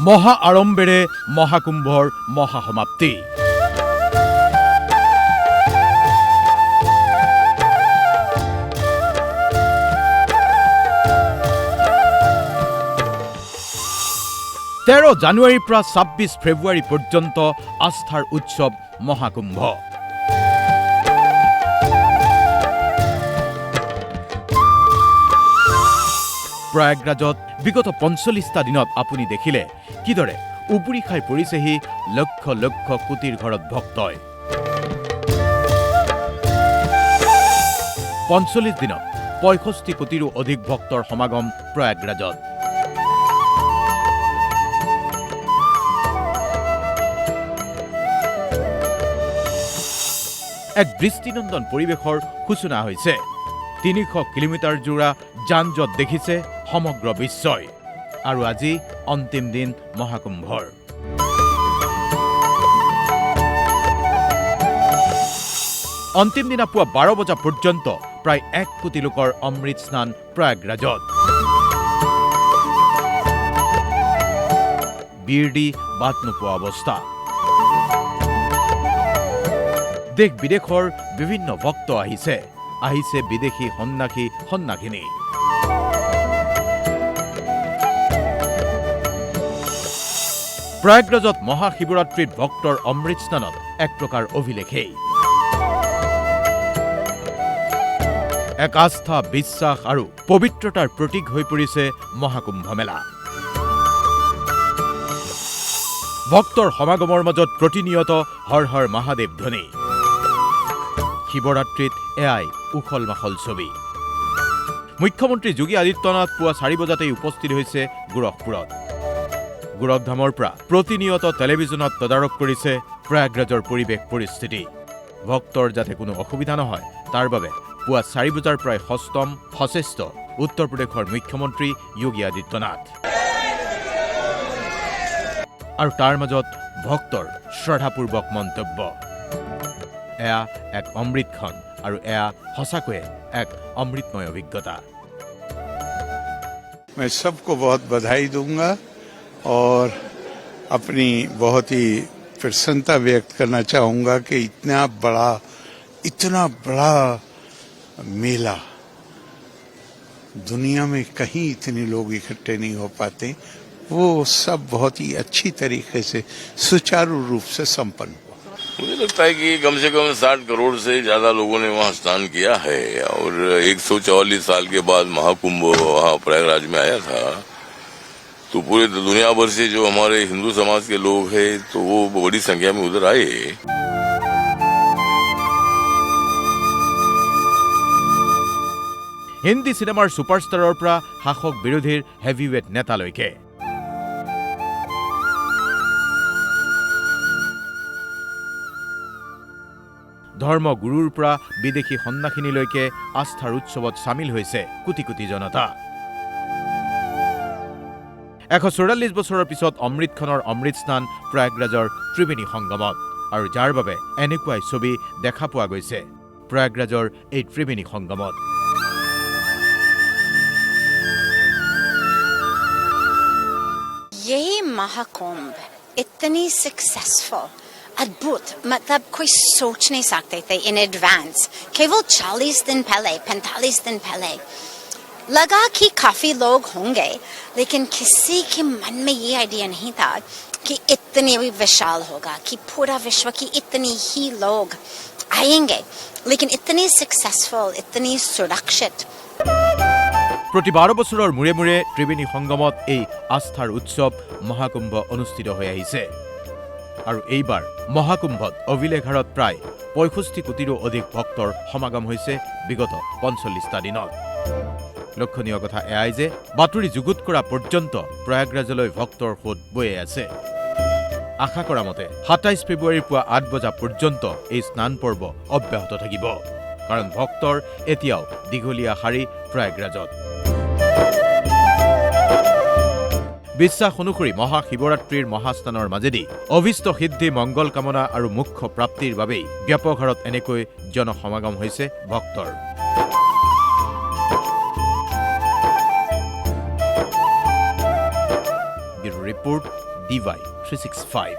মহা আড়ম্বৰে মহাকুম্ভৰ মহাসমাপ্তি। জানুৱাৰীৰ পৰা ২৬ ফেব্ৰুৱাৰী পৰ্যন্ত আস্থাৰ উৎসৱ মহাকুম্ভ। প্ৰয়াগৰাজত বিগত ৪৫টা দিনত আপুনি দেখিলে কিদৰে উপুৰি খাই পৰিছেহি লক্ষ লক্ষ কোটিৰ ঘৰত ভক্তই। ৪৫ দিনত ৬৫ কোটিৰো অধিক ভক্তৰ সমাগম প্ৰয়াগৰাজত। এক দৃষ্টিনন্দন পৰিৱেশৰ সূচনা হৈছে। ৩০০ কিলোমিটাৰ জোৰা যান-জঁট দেখিছে সমগ্ৰ বিশ্বই। আৰু আজি অন্তিম দিন মহাকুম্ভৰ। অন্তিম দিনা পুৱা ১২ বজা পৰ্যন্ত প্ৰায় ১ কোটি লোকৰ অমৃত স্নান প্ৰয়াগৰাজত। বীৰ দি বাট নোপোৱা অৱস্থা। দেশ বিদেশৰ বিভিন্ন ভক্ত আহিছে বিদেশী সন্ন্যাসিনী। প্ৰয়াগৰাজত মহাশিৱৰাত্ৰিত ভক্তৰ অমৃত স্নানত এক প্ৰকাৰ অভিলেখেই। এক আস্থা, বিশ্বাস আৰু পবিত্ৰতাৰ প্ৰতীক হৈ পৰিছে মহাকুম্ভ মেলা। ভক্তৰ সমাগমৰ মাজত প্ৰতিনিয়ত হৰ হৰ মহাদেৱ ধ্বনি। শিৱৰাত্ৰিত এয়াই উখল মাখল ছবি। মুখ্যমন্ত্ৰী যোগী আদিত্যনাথ পুৱা ৪ বজাতেই উপস্থিত হৈছে গোৰখপুৰত। গোৰখধামৰ পৰা প্ৰতিনিয়ত টেলিভিছনত তদাৰক কৰিছে প্ৰয়াগৰাজৰ পৰিৱেশ পৰিস্থিতি। ভক্তৰ যাতে কোনো অসুবিধা নহয় তাৰ বাবে পুৱা ৪ বজাৰ পৰাই সচেষ্ট উত্তৰ প্ৰদেশৰ মুখ্যমন্ত্ৰী যোগী আদিত্যনাথ। আৰু তাৰ মাজত ভক্তৰ শ্ৰদ্ধাপূৰ্বক মন্তব্য। এয়া এক অমৃতক্ষণ আৰু এয়া সঁচাকৈয়ে এক অমৃতময় অভিজ্ঞতা। मैं सबको बहुत बधाई दूंगा और अपनी बहुत ही प्रसन्नता व्यक्त करना चाहूंगा कि इतना बड़ा मेला दुनिया में कहीं इतने लोग इकट्ठे नहीं हो पाते। वो सब बहुत ही अच्छी तरीके से सुचारू रूप से संपन्न हुआ। मुझे लगता है कि कम से कम 60 करोड़ से ज्यादा लोगों ने वहाँ स्नान किया है और 144 साल के बाद महाकुंभ वहाँ प्रयागराज में आया था। तो पूरे दुनिया भर से जो हमारे हिंदू समाज के लोग हैं तो वो बड़ी संख्या में उधर आए। হিন্দী চিনেমাৰ ছুপাৰষ্টাৰৰ পৰা শাসক বিৰোধীৰ হেভিৱেট নেতালৈকে ধৰ্মগুৰুৰ পৰা বিদেশী সন্ন্যাসিনীলৈকে আস্থাৰ উৎসৱত চামিল হৈছে কোটি কোটি জনতা। ১৪৪ বছৰৰ পিছত অমৃতখনৰ অমৃত স্নান প্ৰয়াগৰাজৰ ত্ৰিবেণী সংগমত। আৰু যাৰ বাবে এনেকুৱাই ছবি দেখা পোৱা গৈছে প্ৰয়াগৰাজৰ এই ত্ৰিবেণী সংগমত। यही महाकुंभ इतनी सक्सेसफुल, अद्भुत, मतलब कोई सोच नहीं सकते थे इन एडवांस। केवल 40 दिन पहले, 45 दिन पहले लगा कि काफी लोग होंगे, लेकिन किसी के मन में ये आइडिया नहीं था कि इतने भी विशाल होगा, कि पूरा विश्व की इतनी ही लोग आएंगे, लेकिन इतनी सक्सेसफुल, इतनी सुरक्षित। প্ৰতি ১২ বছৰৰ মূৰে মূৰে ত্ৰিবেণী সংগমত এই আস্থাৰ উৎসৱ মহাকুম্ভ অনুষ্ঠিত হৈ আহিছে। আৰু এইবাৰ মহাকুম্ভত অভিলেখ হাৰত প্ৰায় ৬৫ কোটিৰো অধিক ভক্তৰ সমাগম হৈছে বিগত ৪৫টা দিনত। লক্ষণীয় কথা এয়াই যে বাতৰি যুগুত কৰা পৰ্যন্ত প্ৰয়াগৰাজলৈ ভক্তৰ সোঁত বৈয়ে আছে। আশা কৰা মতে ২৭ ফেব্ৰুৱাৰীৰ পুৱা ৮ বজা পৰ্যন্ত এই স্নান পৰ্ব অব্যাহত থাকিব। কাৰণ ভক্তৰ এতিয়াও দীঘলীয়া শাৰী প্ৰয়াগৰাজত। বিশ্বাস অনুসৰি মহাশিৱৰাত্ৰিৰ মহাস্নানৰ মাজেদি অভিষ্ট সিদ্ধি, মংগল কামনা আৰু মোক্ষ প্ৰাপ্তিৰ বাবেই ব্যাপক হাৰত এনেকৈ জনসমাগম হৈছে ভক্তৰ। Report DY 365।